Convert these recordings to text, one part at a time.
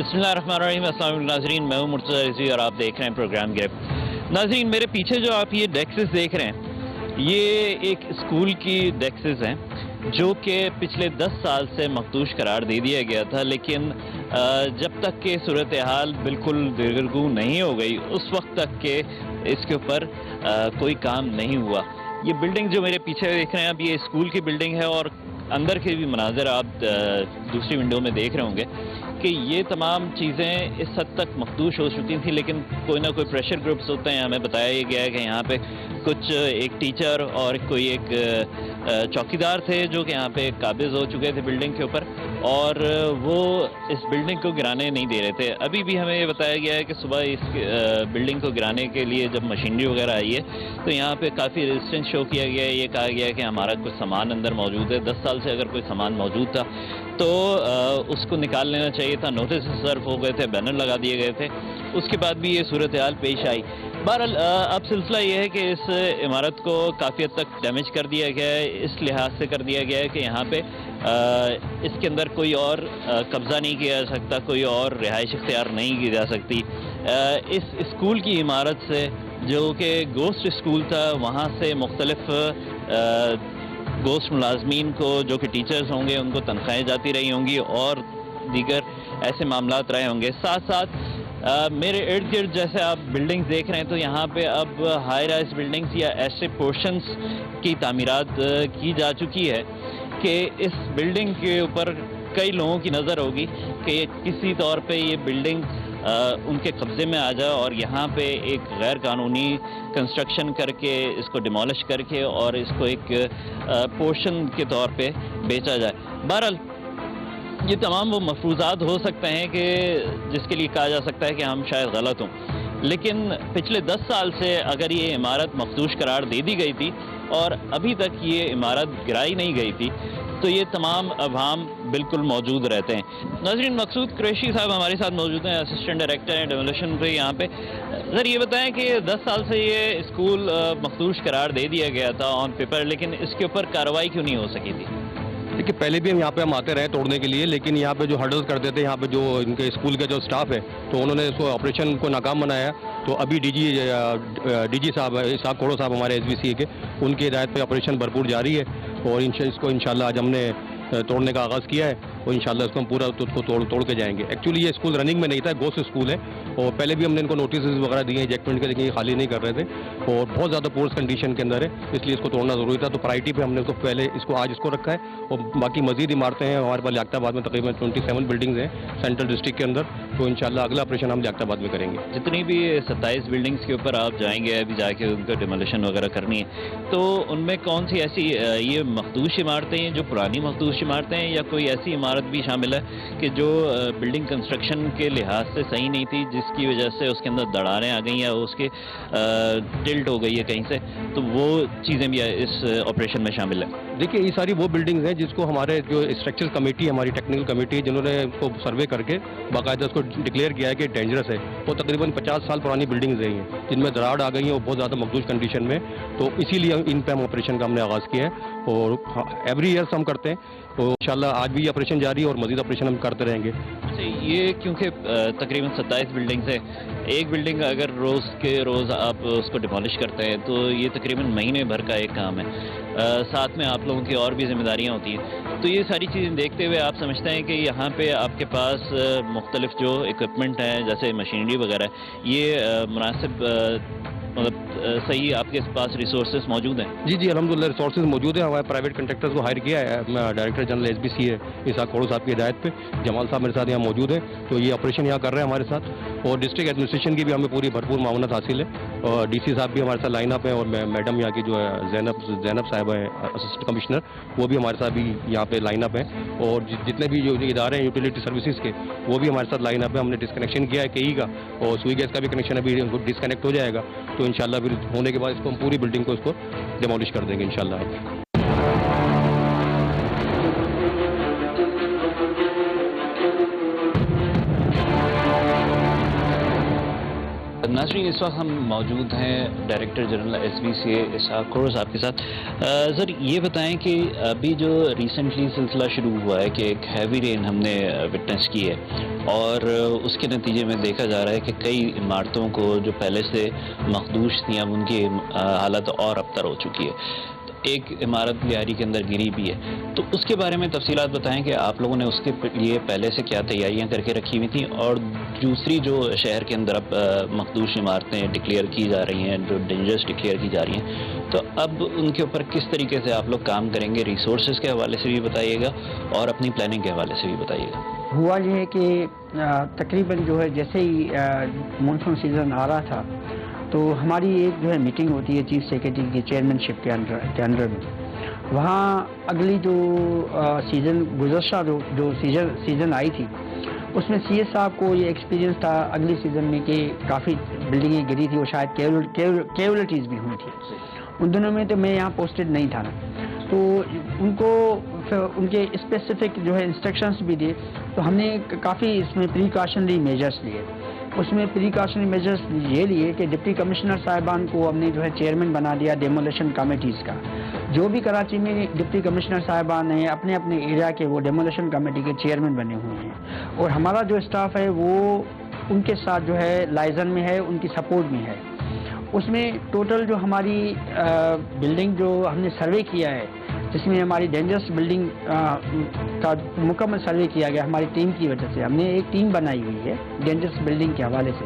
بسم اللہ الرحمن الرحیم۔ السلام علیکم ناظرین، میں ہوں مرتضی رضوی اور آپ دیکھ رہے ہیں پروگرام گریپ۔ ناظرین، میرے پیچھے جو آپ یہ ڈیکسز دیکھ رہے ہیں، یہ ایک اسکول کی ڈیکسز ہیں جو کہ پچھلے 10 سال سے مخدوش قرار دے دیا گیا تھا، لیکن جب تک کہ صورتحال بالکل دگرگوں نہیں ہو گئی اس وقت تک کہ اس کے اوپر کوئی کام نہیں ہوا۔ یہ بلڈنگ جو میرے پیچھے دیکھ رہے ہیں، اب یہ اسکول کی بلڈنگ ہے اور اندر کے بھی مناظر آپ دوسری ونڈو میں دیکھ رہے ہوں گے کہ یہ تمام چیزیں اس حد تک مخدوش ہو چکی تھیں، لیکن کوئی نہ کوئی پریشر گروپس ہوتے ہیں۔ ہمیں بتایا گیا ہے کہ یہاں پہ کچھ ایک ٹیچر اور کوئی ایک چوکیدار تھے جو کہ یہاں پہ قابض ہو چکے تھے بلڈنگ کے اوپر، اور وہ اس بلڈنگ کو گرانے نہیں دے رہے تھے۔ ابھی بھی ہمیں یہ بتایا گیا ہے کہ صبح اس بلڈنگ کو گرانے کے لیے جب مشینری وغیرہ آئی ہے تو یہاں پہ کافی ریزسٹنس شو کیا گیا ہے۔ یہ کہا گیا ہے کہ ہمارا کچھ سامان اندر موجود ہے، 10 سال سے اگر کوئی سامان موجود تھا تو اس کو نکال لینا چاہیے تھا۔ نوٹس سرو ہو گئے تھے، بینر لگا دیے گئے تھے، اس کے بعد بھی یہ صورتحال پیش آئی۔ بہرحال اب سلسلہ یہ ہے کہ اس عمارت کو کافی حد تک ڈیمیج کر دیا گیا ہے، اس لحاظ سے کر دیا گیا ہے کہ یہاں پہ اس کے اندر کوئی اور قبضہ نہیں کیا جا سکتا، کوئی اور رہائش اختیار نہیں کی جا سکتی۔ اس اسکول کی عمارت سے جو کہ گوسٹ اسکول تھا، وہاں سے مختلف گوسٹ ملازمین کو جو کہ ٹیچرز ہوں گے ان کو تنخواہیں جاتی رہی ہوں گی اور دیگر ایسے معاملات رہے ہوں گے۔ ساتھ ساتھ میرے ارد گرد جیسے آپ بلڈنگز دیکھ رہے ہیں تو یہاں پہ اب ہائی رائز بلڈنگز یا ایسے پورشنز کی تعمیرات کی جا چکی ہے کہ اس بلڈنگ کے اوپر کئی لوگوں کی نظر ہوگی کہ کسی طور پہ یہ بلڈنگ ان کے قبضے میں آ جائے اور یہاں پہ ایک غیر قانونی کنسٹرکشن کر کے اس کو ڈیمولش کر کے اور اس کو ایک پورشن کے طور پہ بیچا جائے۔ بہرحال یہ تمام وہ مفروضات ہو سکتے ہیں کہ جس کے لیے کہا جا سکتا ہے کہ ہم شاید غلط ہوں، لیکن پچھلے 10 سال سے اگر یہ عمارت مخدوش قرار دے دی گئی تھی اور ابھی تک یہ عمارت گرائی نہیں گئی تھی تو یہ تمام ابہام بالکل موجود رہتے ہیں۔ ناظرین، مقصود قریشی صاحب ہمارے ساتھ موجود ہیں، اسسٹنٹ ڈائریکٹر ہیں ڈیمولیشن پہ یہاں پہ۔ سر، یہ بتائیں کہ 10 سال سے یہ اسکول مخدوش قرار دے دیا گیا تھا آن پیپر، لیکن اس کے اوپر کارروائی کیوں نہیں ہو سکی تھی؟ دیکھیے، پہلے بھی یہاں پہ ہم آتے رہے توڑنے کے لیے، لیکن یہاں پہ جو ہرڈلز کرتے تھے، یہاں پہ جو ان کے اسکول کا جو اسٹاف ہے تو انہوں نے اس کو آپریشن کو ناکام بنایا۔ تو ابھی ڈی جی صاحب اسحاق کھوڑو صاحب ہمارے ایس بی سی کے، ان کی ہدایت پہ آپریشن بھرپور جاری ہے اور اس کو انشاءاللہ آج ہم نے توڑنے کا آغاز کیا ہے اور انشاءاللہ اس کو ہم پورا توڑ کے جائیں گے۔ ایکچولی یہ اسکول رننگ میں نہیں تھا، گوسٹ اسکول ہے اور پہلے بھی ہم نے ان کو نوٹسز وغیرہ دیے ہیں ایجیکٹمنٹ کے، لیکن یہ خالی نہیں کر رہے تھے اور بہت زیادہ پورس کنڈیشن کے اندر ہے، اس لیے اس کو توڑنا ضروری تھا۔ تو پرائرٹی پہ ہم نے اس کو پہلے آج اس کو رکھا ہے اور باقی مزید عمارتیں ہیں ہمارے پاس لیاقت آباد میں تقریباً 27 بلڈنگز ہیں سینٹرل ڈسٹرکٹ کے اندر، تو انشاءاللہ اگلا آپریشن ہم لیاقت آباد میں کریں گے۔ جتنی بھی 27 بلڈنگز کے اوپر آپ جائیں گے ابھی جا کے ان کا ڈیمولیشن وغیرہ کرنی ہے، تو ان میں کون سی ایسی یہ مخدوش عمارتیں ہیں جو پرانی مخدوش عمارتیں ہیں یا کوئی ایسی عمارت بھی شامل ہے کہ جو بلڈنگ کنسٹرکشن کے لحاظ سے صحیح نہیں تھی، جس کی وجہ سے اس کے اندر دراڑیں آ گئی ہیں، اس کے ٹلٹ ہو گئی ہے کہیں سے، تو وہ چیزیں بھی اس آپریشن میں شامل ہیں؟ دیکھیے، یہ ساری وہ بلڈنگز ہیں جس کو ہمارے جو اسٹرکچر کمیٹی ہماری ٹیکنیکل کمیٹی جنہوں نے اس کو سروے کر کے باقاعدہ اس کو ڈکلیئر کیا ہے کہ ڈینجرس ہے، وہ تقریباً 50 سال پرانی بلڈنگز ہیں جن میں دراڑ آ گئی ہیں اور بہت زیادہ مخدوش کنڈیشن میں، تو اسی لیے ان پہ ہم آپریشن کا ہم نے آغاز کیا ہے اور ایوری ایئر ہم کرتے ہیں، تو انشاءاللہ آج بھی آپریشن جاری ہے اور مزید آپریشن ہم کرتے رہیں گے۔ یہ کیونکہ تقریباً 27 بلڈنگز ہیں، ایک بلڈنگ اگر روز کے روز آپ اس کو ڈیمولش کرتے ہیں تو یہ تقریباً مہینے بھر کا ایک کام ہے، ساتھ میں آپ لوگوں کی اور بھی ذمہ داریاں ہوتی ہیں۔ تو یہ ساری چیزیں دیکھتے ہوئے آپ سمجھتے ہیں کہ یہاں پہ آپ کے پاس مختلف جو اکوپمنٹ ہیں جیسے مشینری وغیرہ، یہ مناسب مطلب صحیح آپ کے پاس ریسورسز موجود ہیں؟ جی الحمدللہ ریسورسز موجود ہیں، ہمارے پرائیویٹ کنٹریکٹرز کو ہائر کیا ہے، director general S B C ہے اسحاق کھوڑو صاحب کی ہدایت پہ، جمال صاحب میرے ساتھ یہاں موجود ہیں، تو یہ آپریشن یہاں کر رہے ہیں ہمارے ساتھ، اور ڈسٹرکٹ ایڈمنسٹریشن کی بھی ہمیں پوری بھرپور معاونت حاصل ہے اور ڈی سی صاحب بھی ہمارے ساتھ لائن اپ ہیں اور میڈم یہاں کی جو ہے زینب صاحبہ ہیں اسسٹنٹ کمشنر، وہ بھی ہمارے ساتھ بھی یہاں پہ لائن اپ ہیں، اور جتنے بھی جو ادارے ہیں یوٹیلیٹی سروسز کے وہ بھی ہمارے ساتھ لائن اپ ہیں۔ ہم نے ڈسکنیکشن کیا ہے کئی کا اور سوئی گیس کا بھی کنیکشن ابھی ڈسکنیکٹ ہو جائے گا، تو انشاءاللہ پھر ہونے کے بعد اس کو ہم پوری بلڈنگ کو اس کو ڈیمولش کر دیں گے انشاءاللہ۔ ناظرین اس وقت ہم موجود ہیں ڈائریکٹر جنرل SBCA اسحاق کھوڑو صاحب کے ساتھ. سر یہ بتائیں کہ ابھی جو ریسنٹلی سلسلہ شروع ہوا ہے کہ ایک ہیوی رین ہم نے وٹنس کی ہے اور اس کے نتیجے میں دیکھا جا رہا ہے کہ کئی عمارتوں کو جو پہلے سے مخدوش تھیں اب ان کی حالت اور ابتر ہو چکی ہے. ایک عمارت بیاری کے اندر گری بھی ہے, تو اس کے بارے میں تفصیلات بتائیں کہ آپ لوگوں نے اس کے لیے پہلے سے کیا تیاریاں کر کے رکھی ہوئی تھیں, اور دوسری جو شہر کے اندر اب مخدوش عمارتیں ڈکلیئر کی جا رہی ہیں, جو ڈینجرس ڈکلیئر کی جا رہی ہیں, تو اب ان کے اوپر کس طریقے سے آپ لوگ کام کریں گے, ریسورسز کے حوالے سے بھی بتائیے گا اور اپنی پلاننگ کے حوالے سے بھی بتائیے گا. ہوا یہ ہے کہ تقریباً جو ہے جیسے ہی مانسون سیزن آ رہا تھا تو ہماری ایک جو ہے میٹنگ ہوتی ہے چیف سیکرٹری کی چیئرمین شپ کے انڈر میں. وہاں اگلی جو سیزن گزشتہ جو سیزن آئی تھی اس میں CS صاحب کو یہ ایکسپیرینس تھا اگلی سیزن میں کہ کافی بلڈنگیں گری تھی اور شاید کیجولیٹیز بھی ہوئی تھی. ان دنوں میں تو میں یہاں پوسٹڈ نہیں تھا نا, تو ان کو ان کے اسپیسیفک جو ہے انسٹرکشنز بھی دیے, تو ہم نے کافی اس میں پریکاشنری میجرز لیے. اس میں پریکاشنری میجرز یہ لیے کہ ڈپٹی کمشنر صاحبان کو ہم نے جو ہے چیئرمین بنا دیا ڈیمولیشن کمیٹیز کا. جو بھی کراچی میں ڈپٹی کمشنر صاحبان ہیں اپنے اپنے ایریا کے وہ ڈیمولیشن کمیٹی کے چیئرمین بنے ہوئے ہیں, اور ہمارا جو اسٹاف ہے وہ ان کے ساتھ جو ہے لائزن میں ہے, ان کی سپورٹ میں ہے. اس میں ٹوٹل جو ہماری بلڈنگ جو ہم نے سروے کیا ہے, جس میں ہماری ڈینجرس بلڈنگ کا مکمل سروے کیا گیا ہماری ٹیم کی وجہ سے. ہم نے ایک ٹیم بنائی ہوئی ہے ڈینجرس بلڈنگ کے حوالے سے,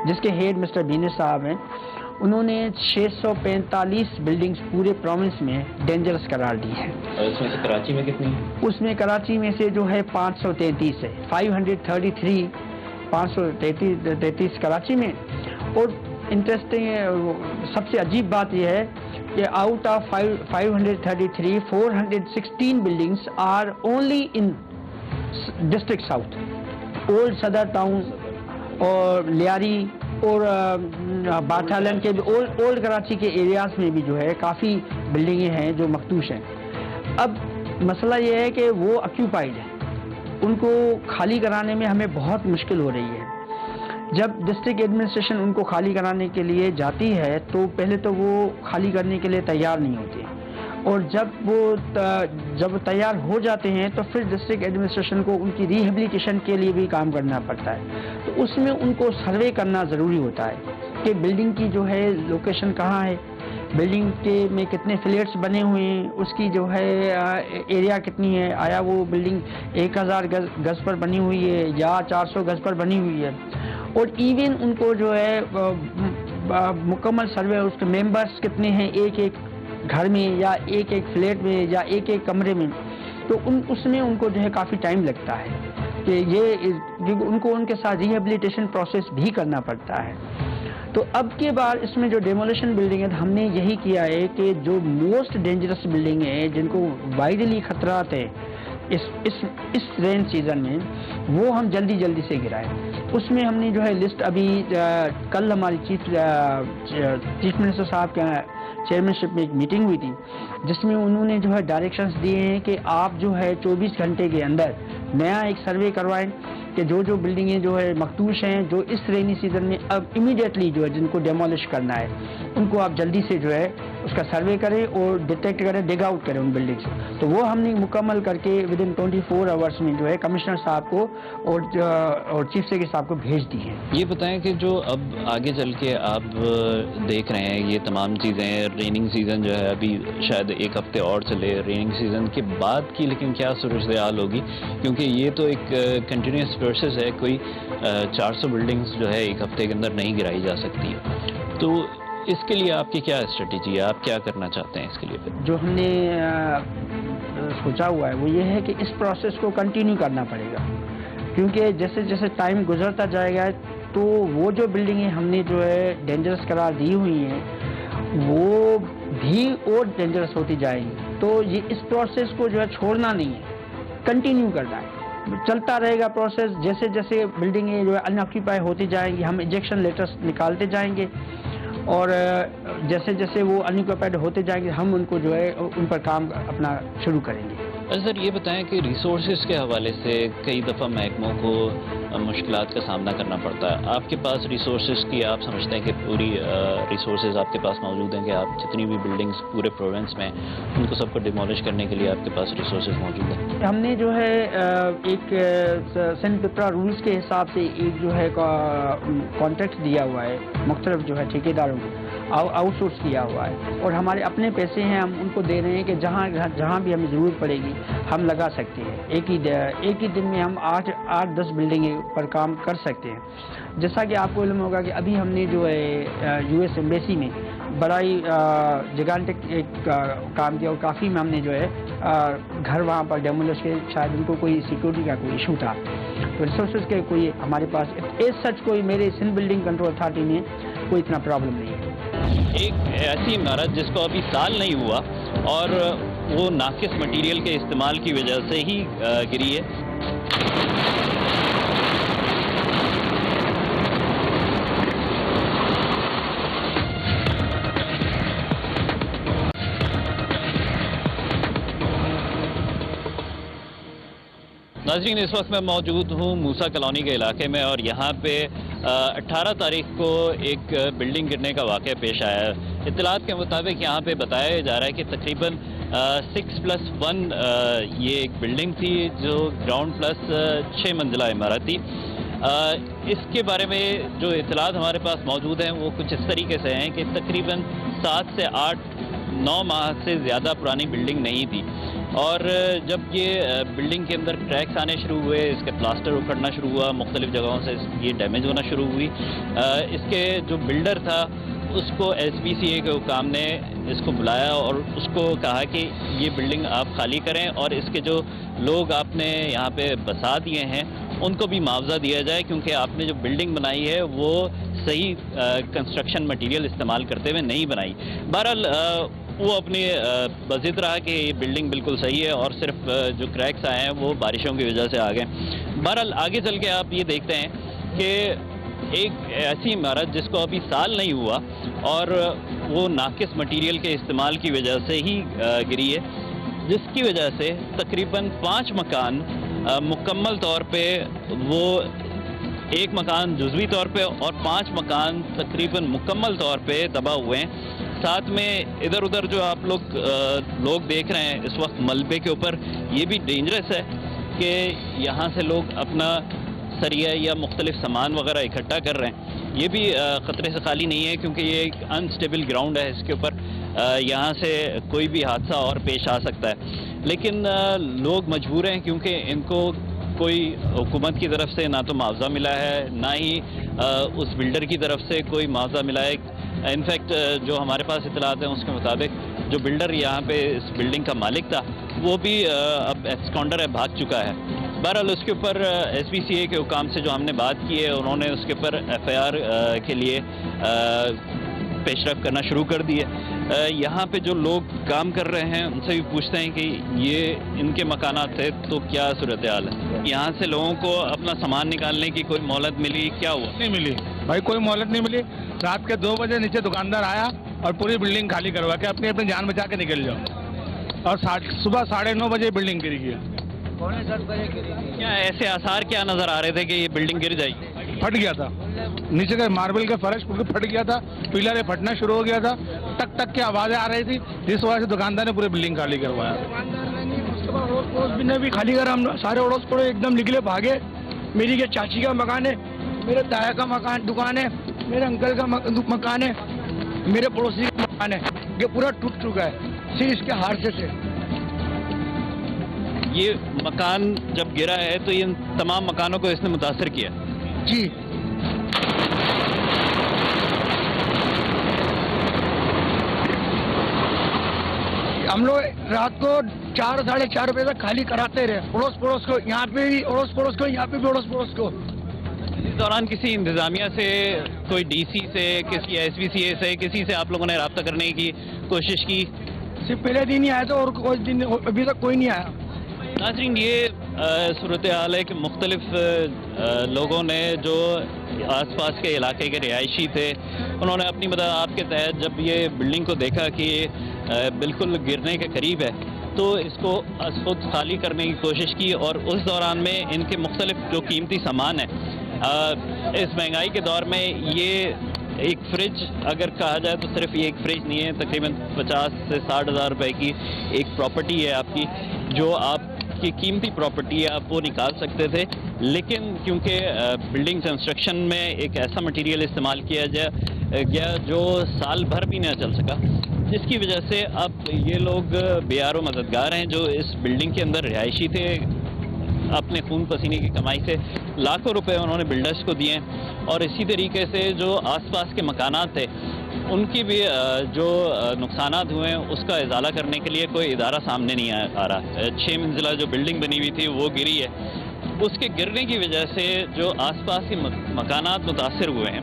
جس کے ہیڈ مسٹر بینس صاحب ہیں. انہوں نے 645 بلڈنگز پورے پروونس میں ڈینجرس قرار دی ہیں. اس میں سے کراچی میں کتنی؟ اس میں کراچی میں سے جو ہے 533 ہے, 533 کراچی میں. اور انٹرسٹنگ سب سے عجیب بات یہ ہے کہ out of 533 416 buildings are only in district south, old Saddar town اور لیاری اور باتھالن کے بھی اولڈ کراچی کے ایریاز میں بھی جو ہے کافی بلڈنگیں ہیں جو مخدوش ہیں. اب مسئلہ یہ ہے کہ وہ آکیوپائڈ ہیں, ان کو خالی کرانے میں ہمیں بہت مشکل ہو رہی ہے. جب ڈسٹرکٹ ایڈمنسٹریشن ان کو خالی کرانے کے لیے جاتی ہے تو پہلے تو وہ خالی کرنے کے لیے تیار نہیں ہوتے, اور جب تیار ہو جاتے ہیں تو پھر ڈسٹرکٹ ایڈمنسٹریشن کو ان کی ریہیبلیٹیشن کے لیے بھی کام کرنا پڑتا ہے. تو اس میں ان کو سروے کرنا ضروری ہوتا ہے کہ بلڈنگ کی جو ہے لوکیشن کہاں ہے, بلڈنگ کے میں کتنے فلیٹس بنے ہوئے ہیں, اس کی جو ہے ایریا کتنی ہے, آیا وہ بلڈنگ 1000 گز پر بنی ہوئی ہے یا 400 گز پر بنی ہوئی ہے. اور ایون ان کو جو ہے مکمل سروے اس کے ممبرس کتنے ہیں ایک ایک گھر میں یا ایک ایک فلیٹ میں یا ایک ایک کمرے میں, تو اس میں ان کو جو ہے کافی ٹائم لگتا ہے کہ ان کو ان کے ساتھ ریہیبلیٹیشن پروسیس بھی کرنا پڑتا ہے. تو اب کے بعد اس میں جو ڈیمولیشن بلڈنگ ہے ہم نے یہی کیا ہے کہ جو موسٹ ڈینجرس بلڈنگ ہے جن کو وائڈلی خطرات ہے اس رین سیزن میں, وہ ہم جلدی سے گرائیں. اس میں ہم نے جو ہے لسٹ ابھی کل ہماری چیف منسٹر صاحب کے چیئرمین شپ میں ایک میٹنگ ہوئی تھی, جس میں انہوں نے جو ہے ڈائریکشنز دیے ہیں کہ آپ جو ہے 24 گھنٹے کے اندر نیا ایک سروے کروائیں کہ جو بلڈنگیں جو ہے مخدوش ہیں جو اس رینی سیزن میں اب امیڈیٹلی جو ہے جن کو ڈیمولش کرنا ہے ان کو آپ جلدی سے جو ہے اس کا سروے کریں اور ڈیٹیکٹ کریں, ڈگ آؤٹ کریں ان بلڈنگ سے. تو وہ ہم نے مکمل کر کے ود ان 24 آورس میں جو ہے کمشنر صاحب کو اور چیف سیکرٹری صاحب کو بھیج دی ہیں. یہ بتائیں کہ جو اب آگے چل کے آپ دیکھ رہے ہیں یہ تمام چیزیں, ریننگ سیزن جو ہے ابھی شاید ایک ہفتے اور چلے, ریننگ سیزن کے بعد کی لیکن کیا صورتحال ہوگی, کیونکہ یہ تو ایک کنٹینیوس پروسیس ہے, کوئی 400 بلڈنگز جو ہے ایک ہفتے کے اندر نہیں گرائی جا سکتی. تو اس کے لیے آپ کی کیا اسٹریٹجی ہے, آپ کیا کرنا چاہتے ہیں اس کے لیے؟ جو ہم نے سوچا ہوا ہے وہ یہ ہے کہ اس پروسیس کو کنٹینیو کرنا پڑے گا, کیونکہ جیسے ٹائم گزرتا جائے گا تو وہ جو بلڈنگیں ہم نے جو ہے ڈینجرس قرار دی ہوئی ہیں وہ بھی اور ڈینجرس ہوتی جائیں گی. تو یہ اس پروسیس کو جو ہے چھوڑنا نہیں ہے, کنٹینیو کرنا ہے, چلتا رہے گا پروسیس. جیسے بلڈنگیں جو ہے ان آکیوپائی ہوتی جائیں گی ہم انجیکشن لیٹرس نکالتے جائیں گے, اور جیسے وہ ان آکیوپائڈ ہوتے جائیں گے ہم ان کو جو ہے ان پر کام اپنا شروع کریں گے. سر یہ بتائیں کہ ریسورسز کے حوالے سے کئی دفعہ محکموں کو مشکلات کا سامنا کرنا پڑتا ہے. آپ کے پاس ریسورسز کی آپ سمجھتے ہیں کہ پوری ریسورسز آپ کے پاس موجود ہیں کہ آپ جتنی بھی بلڈنگز پورے پروونس میں ان کو سب کو ڈیمولش کرنے کے لیے آپ کے پاس ریسورسز موجود ہیں؟ ہم نے جو ہے ایک سندھ پپرا رولز کے حساب سے ایک جو ہے کانٹریکٹ دیا ہوا ہے مختلف جو ہے ٹھیکیداروں کو آؤٹ سورس کیا ہوا ہے, اور ہمارے اپنے پیسے ہیں, ہم ان کو دے رہے ہیں کہ جہاں بھی ہمیں ضرورت پڑے گی ہم لگا سکتے ہیں. ایک ہی دن میں ہم 8-10 بلڈنگیں پر کام کر سکتے ہیں. جیسا کہ آپ کو علم ہوگا کہ ابھی ہم نے جو ہے یو ایس ایمبیسی میں بڑا ہی جگانٹک ایک کام کیا, اور کافی میں ہم نے جو ہے گھر وہاں پر ڈیمولش کے, شاید ان کو کوئی سیکورٹی کا کوئی ایشو تھا, تو ریسورسز کے کوئی ہمارے پاس ایز سچ کوئی میرے سندھ بلڈنگ کنٹرول اتھارٹی میں کوئی اتنا پرابلم نہیں ہے. ایک ایسی عمارت جس کو ابھی سال نہیں ہوا اور وہ ناقص مٹیریل کے استعمال کی وجہ سے ہی گری ہے. ناظرین, اس وقت میں موجود ہوں موسیٰ کالونی کے علاقے میں, اور یہاں پہ 18 تاریخ کو ایک بلڈنگ گرنے کا واقعہ پیش آیا ہے. اطلاعات کے مطابق یہاں پہ بتایا جا رہا ہے کہ تقریباً 6+1 یہ ایک بلڈنگ تھی جو گراؤنڈ پلس 6 منزلہ عمارت تھی. اس کے بارے میں جو اطلاعات ہمارے پاس موجود ہیں وہ کچھ اس طریقے سے ہیں کہ تقریباً 7 سے 8-9 ماہ سے زیادہ پرانی بلڈنگ نہیں تھی, اور جب یہ بلڈنگ کے اندر کریکس آنے شروع ہوئے, اس کے پلاسٹر اکھڑنا شروع ہوا, مختلف جگہوں سے یہ ڈیمیج ہونا شروع ہوئی, اس کے جو بلڈر تھا اس کو ایس پی سی اے کے حکام نے اس کو بلایا اور اس کو کہا کہ یہ بلڈنگ آپ خالی کریں, اور اس کے جو لوگ آپ نے یہاں پہ بسا دیے ہیں ان کو بھی معاوضہ دیا جائے, کیونکہ آپ نے جو بلڈنگ بنائی ہے وہ صحیح کنسٹرکشن مٹیریل استعمال کرتے ہوئے نہیں بنائی. بہرحال وہ اپنی بضد رہا کہ یہ بلڈنگ بالکل صحیح ہے, اور صرف جو کریکس آئے ہیں وہ بارشوں کی وجہ سے آ گئے. بہرحال آگے چل کے آپ یہ دیکھتے ہیں کہ ایک ایسی عمارت جس کو ابھی سال نہیں ہوا اور وہ ناقص مٹیریل کے استعمال کی وجہ سے ہی گری ہے, جس کی وجہ سے تقریباً 5 مکان مکمل طور پہ, وہ ایک مکان جزوی طور پہ اور 5 مکان تقریباً مکمل طور پہ تباہ ہوئے ہیں. ساتھ میں ادھر ادھر جو آپ لوگ دیکھ رہے ہیں اس وقت ملبے کے اوپر, یہ بھی ڈینجرس ہے کہ یہاں سے لوگ اپنا سریہ یا مختلف سامان وغیرہ اکٹھا کر رہے ہیں. یہ بھی خطرے سے خالی نہیں ہے, کیونکہ یہ ایک انسٹیبل گراؤنڈ ہے, اس کے اوپر یہاں سے کوئی بھی حادثہ اور پیش آ سکتا ہے. لیکن لوگ مجبور ہیں, کیونکہ ان کو کوئی حکومت کی طرف سے نہ تو معاوضہ ملا ہے, نہ ہی اس بلڈر کی طرف سے کوئی معاوضہ ملا ہے. انفیکٹ جو ہمارے پاس اطلاعات ہیں اس کے مطابق جو بلڈر یہاں پہ اس بلڈنگ کا مالک تھا وہ بھی اب ایکسکانڈر ہے, بھاگ چکا ہے. بہرحال اس کے اوپر ایس پی سی اے کے حکام سے جو ہم نے بات کی ہے, انہوں نے اس کے اوپر ایف آئی آر کے لیے پیش رفت کرنا شروع کر دی ہے. یہاں پہ جو لوگ کام کر رہے ہیں ان سے بھی پوچھتے ہیں کہ یہ ان کے مکانات تھے تو کیا صورتحال ہے. یہاں سے لوگوں کو اپنا سامان نکالنے کی کوئی مہلت ملی, کیا ہوا؟ نہیں ملی بھائی, کوئی مہلت نہیں ملی. رات کے 2 بجے نیچے دکاندار آیا اور پوری بلڈنگ خالی کروا کے اپنی جان بچا کے نکل جاؤ, اور صبح 9:30 بجے بلڈنگ گری گئی. کیا ایسے آثار کیا نظر آ رہے تھے کہ یہ بلڈنگ گر جائے گی؟ پھٹ گیا تھا نیچے کا ماربل کا فرش پھٹ گیا تھا, پلر پھٹنا شروع ہو گیا تھا, ٹک ٹک کی آوازیں آ رہی تھی, جس وجہ سے دکاندار نے پوری بلڈنگ خالی کروایا. اڑوس پڑوس بھی نے بھی خالی کرا, ہم سارے اڑوس پڑوس ایک دم نکلے بھاگے. میری یہ چاچی کا مکان ہے, میرے تایا کا مکان دکان ہے, میرے انکل کا مکان ہے, میرے پڑوسی کا مکان ہے, یہ پورا ٹوٹ چکا ہے صرف اس کے حادثے سے. یہ مکان جب گرا ہے تو ان تمام مکانوں کو اس نے متاثر کیا؟ جی. ہم لوگ رات کو 4-4:30 بجے تک خالی کراتے رہے, اڑوس پڑوس کو, یہاں پہ بھی اڑوس پڑوس کو, یہاں پہ بھی اڑوس پڑوس کو. اس دوران کسی انتظامیہ سے, کوئی ڈی سی سے, کسی ایس پی سی اے سے, کسی سے آپ لوگوں نے رابطہ کرنے کی کوشش کی؟ صرف پہلے دن ہی آیا تھا, اور کوئی دن ابھی تک کوئی نہیں آیا. ناظرین, یہ صورتحال ہے کہ مختلف لوگوں نے جو آس پاس کے علاقے کے رہائشی تھے, انہوں نے اپنی مدد آپ کے تحت جب یہ بلڈنگ کو دیکھا کہ بالکل گرنے کے قریب ہے, تو اس کو خود خالی کرنے کی کوشش کی، اور اس دوران میں ان کے مختلف جو قیمتی سامان ہیں، اس مہنگائی کے دور میں یہ ایک فریج اگر کہا جائے تو صرف یہ ایک فریج نہیں ہے، تقریباً 50 سے 60 ہزار روپے کی ایک پراپرٹی ہے آپ کی، جو آپ کی قیمتی پراپرٹی ہے، آپ وہ نکال سکتے تھے، لیکن کیونکہ بلڈنگ کنسٹرکشن میں ایک ایسا مٹیریل استعمال کیا گیا جو سال بھر بھی نہ چل سکا، جس کی وجہ سے اب یہ لوگ بیار و مددگار ہیں جو اس بلڈنگ کے اندر رہائشی تھے، اپنے خون پسینے کی کمائی سے لاکھوں روپے انہوں نے بلڈرز کو دیے، اور اسی طریقے سے جو آس پاس کے مکانات تھے ان کی بھی جو نقصانات ہوئے ہیں اس کا ازالہ کرنے کے لیے کوئی ادارہ سامنے نہیں آ رہا۔ 6 منزلہ جو بلڈنگ بنی ہوئی تھی وہ گری ہے، اس کے گرنے کی وجہ سے جو آس پاس کے مکانات متاثر ہوئے ہیں،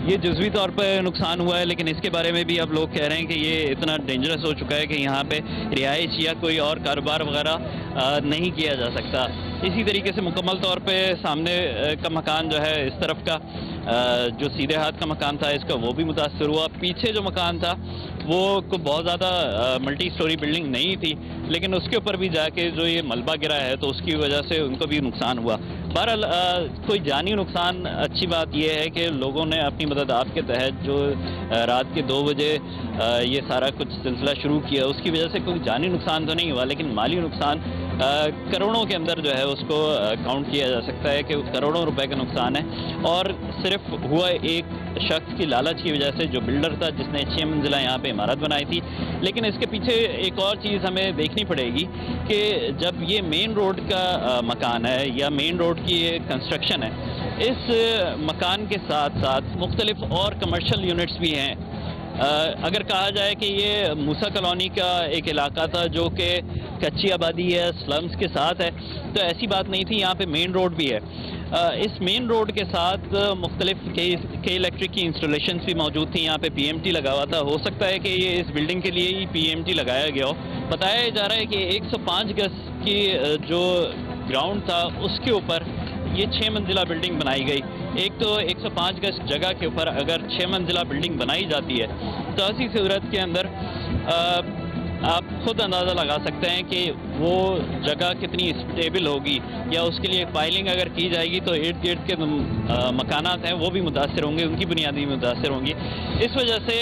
یہ جزوی طور پہ نقصان ہوا ہے، لیکن اس کے بارے میں بھی اب لوگ کہہ رہے ہیں کہ یہ اتنا ڈینجرس ہو چکا ہے کہ یہاں پہ رہائش یا کوئی اور کاروبار وغیرہ نہیں کیا جا سکتا۔ اسی طریقے سے مکمل طور پہ سامنے کا مکان جو ہے اس طرف کا جو سیدھے ہاتھ کا مکان تھا اس کا وہ بھی متاثر ہوا۔ پیچھے جو مکان تھا وہ کوئی بہت زیادہ ملٹی سٹوری بلڈنگ نہیں تھی، لیکن اس کے اوپر بھی جا کے جو یہ ملبہ گرا ہے تو اس کی وجہ سے ان کو بھی نقصان ہوا۔ بہرحال کوئی جانی نقصان، اچھی بات یہ ہے کہ لوگوں نے اپنی مدد آپ کے تحت جو رات کے 2 بجے یہ سارا کچھ سلسلہ شروع کیا، اس کی وجہ سے کوئی جانی نقصان تو نہیں ہوا، لیکن مالی نقصان کروڑوں کے اندر جو ہے اس کو کاؤنٹ کیا جا سکتا ہے کہ کروڑوں روپے کا نقصان ہے، اور صرف ہوا ایک شخص کی لالچ کی وجہ سے جو بلڈر تھا جس نے 6 منزلہ یہاں پہ عمارت بنائی تھی۔ لیکن اس کے پیچھے ایک اور چیز ہمیں دیکھنی پڑے گی کہ جب یہ مین روڈ کا مکان ہے یا مین روڈ کی یہ کنسٹرکشن ہے، اس مکان کے ساتھ ساتھ مختلف اور کمرشل یونٹس بھی ہیں۔ اگر کہا جائے کہ یہ موسیٰ کالونی کا ایک علاقہ تھا جو کہ کچی آبادی ہے، سلمز کے ساتھ ہے، تو ایسی بات نہیں تھی، یہاں پہ مین روڈ بھی ہے۔ اس مین روڈ کے ساتھ مختلف کئی الیکٹرک کی انسٹالیشنز بھی موجود تھیں، یہاں پہ پی ایم ٹی لگا ہوا تھا، ہو سکتا ہے کہ یہ اس بلڈنگ کے لیے ہی پی ایم ٹی لگایا گیا ہو۔ بتایا جا رہا ہے کہ 105 گز کی جو گراؤنڈ تھا اس کے اوپر یہ 6 منزلہ بلڈنگ بنائی گئی۔ ایک تو 105 گز جگہ کے اوپر اگر 6 منزلہ بلڈنگ بنائی جاتی ہے تو ایسی صورت کے اندر آپ خود اندازہ لگا سکتے ہیں کہ وہ جگہ کتنی اسٹیبل ہوگی، یا اس کے لیے فائلنگ اگر کی جائے گی تو ارد گرد کے مکانات ہیں وہ بھی متاثر ہوں گے، ان کی بنیادی متاثر ہوں گی۔ اس وجہ سے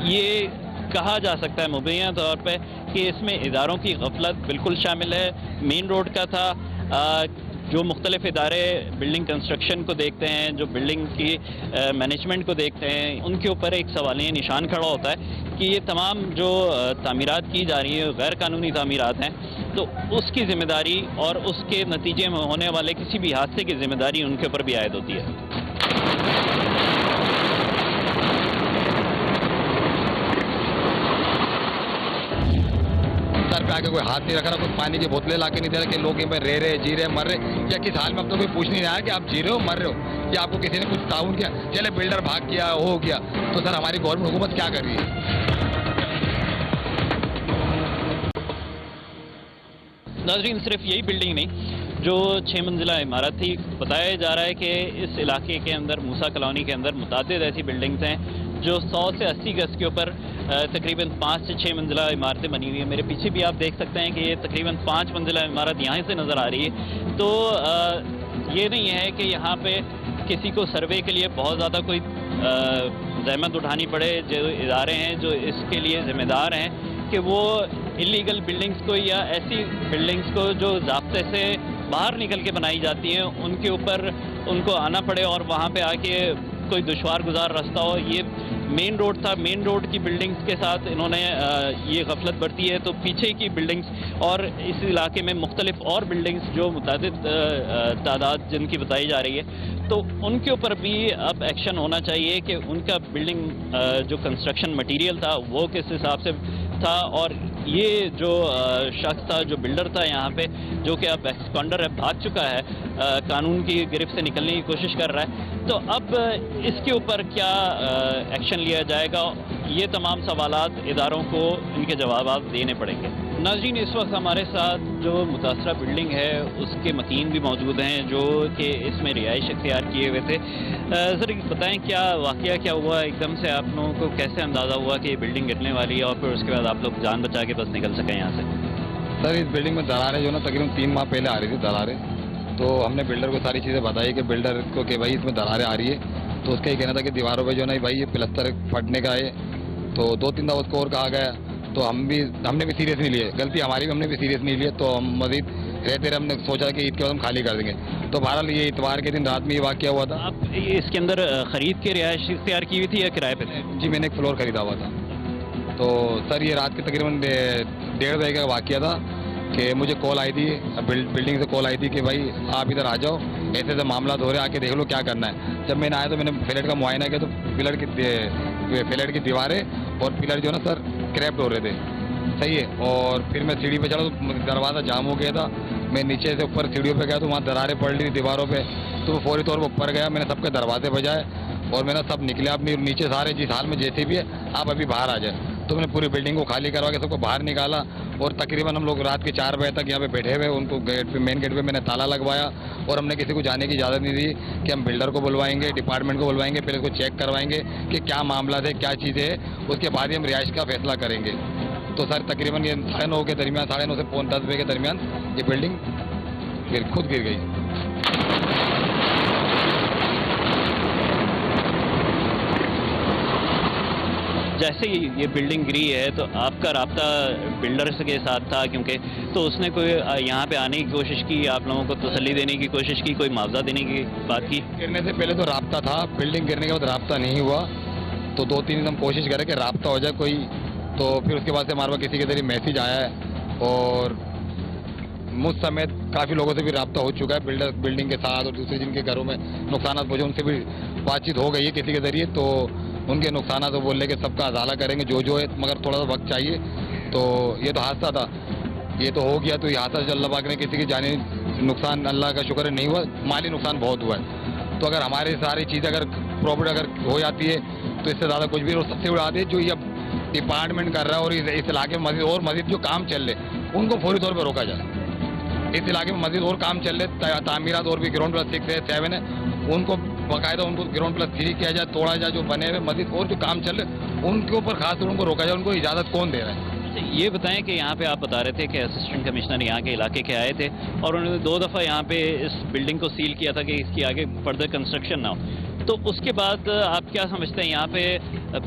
یہ کہا جا سکتا ہے مبینہ طور پہ کہ اس میں اداروں کی غفلت بالکل شامل ہے۔ مین روڈ کا تھا، جو مختلف ادارے بلڈنگ کنسٹرکشن کو دیکھتے ہیں، جو بلڈنگ کی مینجمنٹ کو دیکھتے ہیں، ان کے اوپر ایک سوالیہ نشان کھڑا ہوتا ہے کہ یہ تمام جو تعمیرات کی جا رہی ہیں غیر قانونی تعمیرات ہیں، تو اس کی ذمہ داری اور اس کے نتیجے میں ہونے والے کسی بھی حادثے کی ذمہ داری ان کے اوپر بھی عائد ہوتی ہے۔ پہ آ کے کوئی ہاتھ نہیں رکھ رہا، کوئی پانی کی بوتلیں لا کے نہیں دے رہا کہ لوگ یہیں پہ رہ رہے، جی رہے، مر رہے، یا کس حال میں اب تو کوئی پوچھ نہیں رہا کہ آپ جی رہے ہو، مر رہے ہو، یا آپ کو کسی نے کچھ تعاون کیا، چلے بلڈر بھاگ گیا، ہو گیا، تو سر ہماری گورنمنٹ حکومت کیا کر رہی ہے؟ ناظرین، صرف یہی بلڈنگ نہیں، جو 6 منزلہ عمارت تھی، بتایا جا رہا ہے کہ اس علاقے کے اندر موسیٰ کالونی کے اندر متعدد ایسی بلڈنگز ہیں جو 100 سے 80 گز کے اوپر تقریباً 5 سے 6 منزلہ عمارتیں بنی ہوئی ہیں۔ میرے پیچھے بھی آپ دیکھ سکتے ہیں کہ یہ تقریباً 5 منزلہ عمارت یہاں سے نظر آ رہی ہے۔ تو یہ نہیں ہے کہ یہاں پہ کسی کو سروے کے لیے بہت زیادہ کوئی زحمت اٹھانی پڑے، جو ادارے ہیں جو اس کے لیے ذمہ دار ہیں کہ وہ انلیگل بلڈنگز کو یا ایسی بلڈنگز کو جو ضابطے سے باہر نکل کے بنائی جاتی ہیں ان کے اوپر ان کو آنا پڑے اور وہاں پہ آ کے کوئی دشوار گزار راستہ ہو۔ یہ مین روڈ تھا، مین روڈ کی بلڈنگز کے ساتھ انہوں نے یہ غفلت برتی ہے، تو پیچھے کی بلڈنگز اور اس علاقے میں مختلف اور بلڈنگز جو متعدد تعداد جن کی بتائی جا رہی ہے، تو ان کے اوپر بھی اب ایکشن ہونا چاہیے کہ ان کا بلڈنگ جو کنسٹرکشن مٹیریل تھا وہ کس حساب سے تھا، اور یہ جو شخص تھا جو بلڈر تھا یہاں پہ، جو کہ اب ایکسپانڈر ہے، بھاگ چکا ہے، قانون کی گرفت سے نکلنے کی کوشش کر رہا ہے، تو اب اس کے اوپر کیا ایکشن لیا جائے گا، یہ تمام سوالات اداروں کو ان کے جوابات دینے پڑیں گے۔ ناظرین اس وقت ہمارے ساتھ جو متاثرہ بلڈنگ ہے اس کے مکین بھی موجود ہیں جو کہ اس میں رہائش اختیار کیے ہوئے تھے. سر بتائیں کیا واقعہ کیا ہوا, ایک دم سے آپ لوگوں کو کیسے اندازہ ہوا کہ یہ بلڈنگ گرنے والی ہے اور پھر اس کے بعد آپ لوگ جان بچا کے بس نکل سکیں یہاں سے؟ سر اس بلڈنگ میں دراریں جو نا تقریباً 3 ماہ پہلے آ رہی تھی دراریں, تو ہم نے بلڈر کو ساری چیزیں بتائی کہ بلڈر کو کہ بھائی اس میں دراریں آ رہی ہے, تو اس کا یہ کہنا تھا کہ دیواروں پہ جو ہے نا بھائی یہ پلستر پھٹنے کا ہے, تو 2-3 دفعہ اس کو اور کہا گیا, تو ہم نے بھی سیریس نہیں لیے, غلطی ہماری بھی, ہم نے بھی سیریس نہیں لیے, تو ہم مزید رہتے رہے, ہم نے سوچا کہ عید کے بعد ہم خالی کر دیں گے. تو بہرحال یہ اتوار کے دن رات میں یہ واقعہ ہوا تھا. آپ اس کے اندر خرید کے رہائش اختیار کی ہوئی تھی یا کرائے پہ تھے؟ جی میں نے ایک فلور خریدا ہوا تھا. تو سر یہ رات کے تقریباً 1:30 بجے کا واقعہ تھا کہ مجھے کال آئی تھی, بلڈنگ سے کال آئی تھی کہ بھائی آپ ادھر آ جاؤ, ایسے ایسے معاملات ہو رہے ہیں, آ کے دیکھ لو کیا کرنا ہے. جب میں نے آیا تو میں نے فلیٹ کا معائنہ کیا, تو فلیٹ کی دیواریں اور پلر جو ہے نا سر کریپڈ ہو رہے تھے. صحیح ہے. اور پھر میں سیڑھی پہ چڑھا تو دروازہ جام ہو گیا تھا. میں نیچے سے اوپر سیڑھیوں پہ گیا تو وہاں دراریں پڑ رہی تھی دیواروں پہ, تو فوری طور پہ اوپر گیا, میں نے سب کے دروازے بجائے اور میں نے سب نکلے اپنی نیچے سارے جس حال میں جیسے بھی ہے آپ ابھی باہر آ جائیں. تو میں نے پوری بلڈنگ کو خالی کروا کے سب کو باہر نکالا, اور تقریباً ہم لوگ رات کے 4 بجے تک یہاں پہ بیٹھے ہوئے, ان کو گیٹ پہ مین گیٹ پہ میں نے تالا لگوایا, اور ہم نے کسی کو جانے کی اجازت نہیں دی کہ ہم بلڈر کو بلوائیں گے, ڈپارٹمنٹ کو بلوائیں گے, پھر اس کو چیک کروائیں گے کہ کیا معاملات ہے, کیا چیزیں ہیں, اس کے بعد ہی ہم رہائش کا فیصلہ کریں گے. تو سر تقریباً یہ 9:30 کے درمیان, 9:30 سے 10 بجے کے درمیان یہ بلڈنگ خود گر گئی. جیسے یہ بلڈنگ گری ہے تو آپ کا رابطہ بلڈر کے ساتھ تھا کیونکہ, تو اس نے کوئی یہاں پہ آنے کی کوشش کی, آپ لوگوں کو تسلی دینے کی کوشش کی, کوئی معاوضہ دینے کی بات کی؟ گرنے سے پہلے تو رابطہ تھا, بلڈنگ گرنے کے بعد رابطہ نہیں ہوا, تو 2-3 دن ہم کوشش کریں کہ رابطہ ہو جائے کوئی, تو پھر اس کے بعد سے ہمارے پاس کسی کے ذریعے میسیج آیا ہے, اور مجھ سمیت کافی لوگوں سے بھی رابطہ ہو چکا ہے بلڈنگ کے ساتھ, اور دوسرے جن کے گھروں میں نقصانات پہنچے ان سے بھی بات چیت ہو گئی ہے کسی کے ذریعے. تو ان کے نقصانات کو بولنے کے سب کا ازالہ کریں گے جو ہے, مگر تھوڑا سا وقت چاہیے. تو یہ تو حادثہ تھا, یہ تو ہو گیا, تو یہ حادثہ اللہ پاک نے کسی کی جانی نقصان اللہ کا شکر ہے نہیں ہوا, مالی نقصان بہت ہوا ہے. تو اگر ہماری ساری چیزیں اگر پراپرٹی اگر ہو جاتی ہے تو اس سے زیادہ کچھ بھی, اور سب سے بڑا بات ہے جو یہ ڈپارٹمنٹ کر رہا ہے اور اس علاقے میں مزید جو کام چل رہے ان کو فوری طور پہ روکا جائے. اس علاقے میں مزید اور کام چل رہے, تعمیرات اور بھی گراؤنڈ پلس 6 ہے 7 ہے, ان کو باقاعدہ ان کو گراؤنڈ پلس 3 کیا جائے, توڑا جائے, جو بنے ہوئے مزید اور جو کام چل رہے ان کے اوپر خاص طور ان کو روکا جائے. ان کو اجازت کون دے رہا ہے؟ یہ بتائیں کہ یہاں پہ آپ بتا رہے تھے کہ اسسٹنٹ کمشنر یہاں کے علاقے کے آئے تھے اور انہوں نے 2 دفعہ یہاں پہ اس بلڈنگ کو سیل کیا تھا کہ اس کی آگے فردر کنسٹرکشن نہ ہو, تو اس کے بعد آپ کیا سمجھتے ہیں یہاں پہ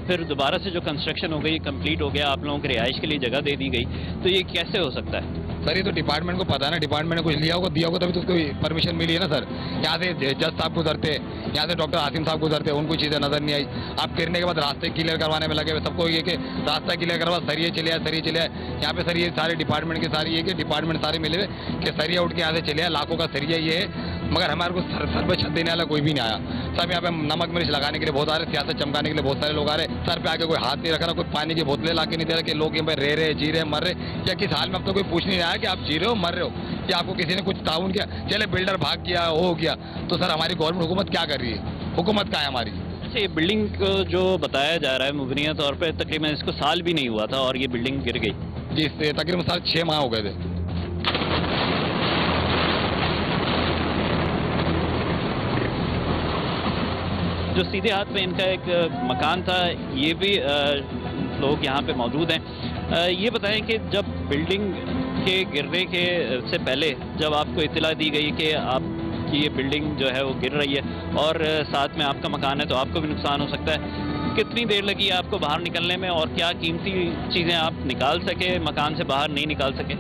پھر دوبارہ سے جو کنسٹرکشن ہو گئی, کمپلیٹ ہو گیا, آپ لوگوں کی رہائش کے لیے جگہ دے دی گئی, تو یہ کیسے ہو سکتا ہے؟ سر یہ تو ڈپارٹمنٹ کو پتا ہے نا, ڈپارٹمنٹ نے کچھ لیا ہوگا, دیا ہوگا تبھی تو اس کو پرمیشن ملی ہے نا سر. یہاں سے جج صاحب گزرتے, یہاں سے ڈاکٹر عاصم صاحب گزرتے, ان کو چیزیں نظر نہیں آئی. آپ گرنے کے بعد راستے کلیئر کروانے میں لگے ہوئے, سب کو یہ کہ راستہ کلیئر کروا, سریے چلے آئے. یہاں پہ سر یہ سارے ڈپارٹمنٹ کے ساری یہ کہ ڈپارٹمنٹ سارے ملے ہوئے کہ سریا اٹھ کے یہاں سے چلے آئے, لاکھوں کا سریا یہ ہے, مگر ہمارے کو سر پہ چھت دینے والا کوئی بھی نہیں آیا. سب یہاں پہ نمک مرچ لگانے کے لیے بہت آ رہے, سیاست چمکانے کے لیے بہت سارے لوگ آ رہے, سر پہ آ کے کوئی ہاتھ نہیں رکھ رہا, کوئی پانی کی بوتلیں لا کے نہیں دے رہا کہ لوگ یہاں پہ رہ رہے, جی رہے, مر رہے, یا کس حال میں اب تو کوئی پوچھ نہیں رہا کہ آپ جی رہے ہو, مر رہے ہو, یا آپ کو کسی نے کچھ تعاون کیا, چلے بلڈر بھاگ گیا, ہو گیا. تو سر ہماری گورنمنٹ حکومت کیا کر رہی ہے, حکومت کا ہے ہماری. اچھا, یہ بلڈنگ جو بتایا جا رہا ہے مبنیہ طور پہ تقریباً اس کو سال بھی نہیں ہوا تھا اور یہ بلڈنگ گر گئی؟ جی تقریباً سال 6 ماہ ہو گئے تھے. جو سیدھے ہاتھ میں ان کا ایک مکان تھا, یہ بھی لوگ یہاں پہ موجود ہیں. یہ بتائیں کہ جب بلڈنگ کے گرنے کے سے پہلے جب آپ کو اطلاع دی گئی کہ آپ کی یہ بلڈنگ جو ہے وہ گر رہی ہے اور ساتھ میں آپ کا مکان ہے تو آپ کو بھی نقصان ہو سکتا ہے, کتنی دیر لگی آپ کو باہر نکلنے میں, اور کیا قیمتی چیزیں آپ نکال سکے, مکان سے باہر نہیں نکال سکے؟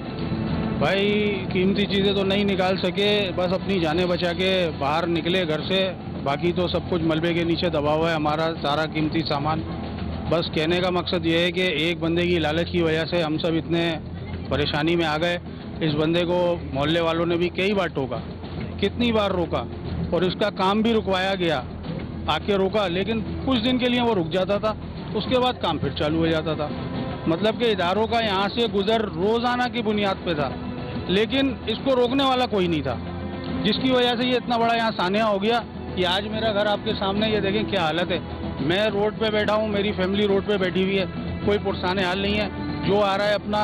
بھائی قیمتی چیزیں تو نہیں نکال سکے, بس اپنی جانیں بچا کے باہر نکلے گھر سے, باقی تو سب کچھ ملبے کے نیچے دبا ہوا ہے ہمارا سارا قیمتی سامان. بس کہنے کا مقصد یہ ہے کہ ایک بندے کی لالچ کی وجہ سے ہم سب اتنے پریشانی میں آ گئے. اس بندے کو محلے والوں نے بھی کئی بار ٹوکا, کتنی بار روکا, اور اس کا کام بھی رکوایا گیا, آ کے روکا, لیکن کچھ دن کے لیے وہ رک جاتا تھا, اس کے بعد کام پھر چالو ہو جاتا تھا. مطلب کہ اداروں کا یہاں سے گزر روزانہ کی بنیاد پہ تھا, لیکن اس کو روکنے والا کوئی نہیں تھا, جس کی وجہ سے یہ اتنا بڑا یہاں سانحہ ہو گیا کہ آج میرا گھر آپ کے سامنے, یہ دیکھیں کیا حالت ہے. میں روڈ پہ بیٹھا ہوں, میری فیملی روڈ پہ بیٹھی ہوئی ہے, کوئی پرسان حال نہیں ہے. جو آ رہا ہے اپنا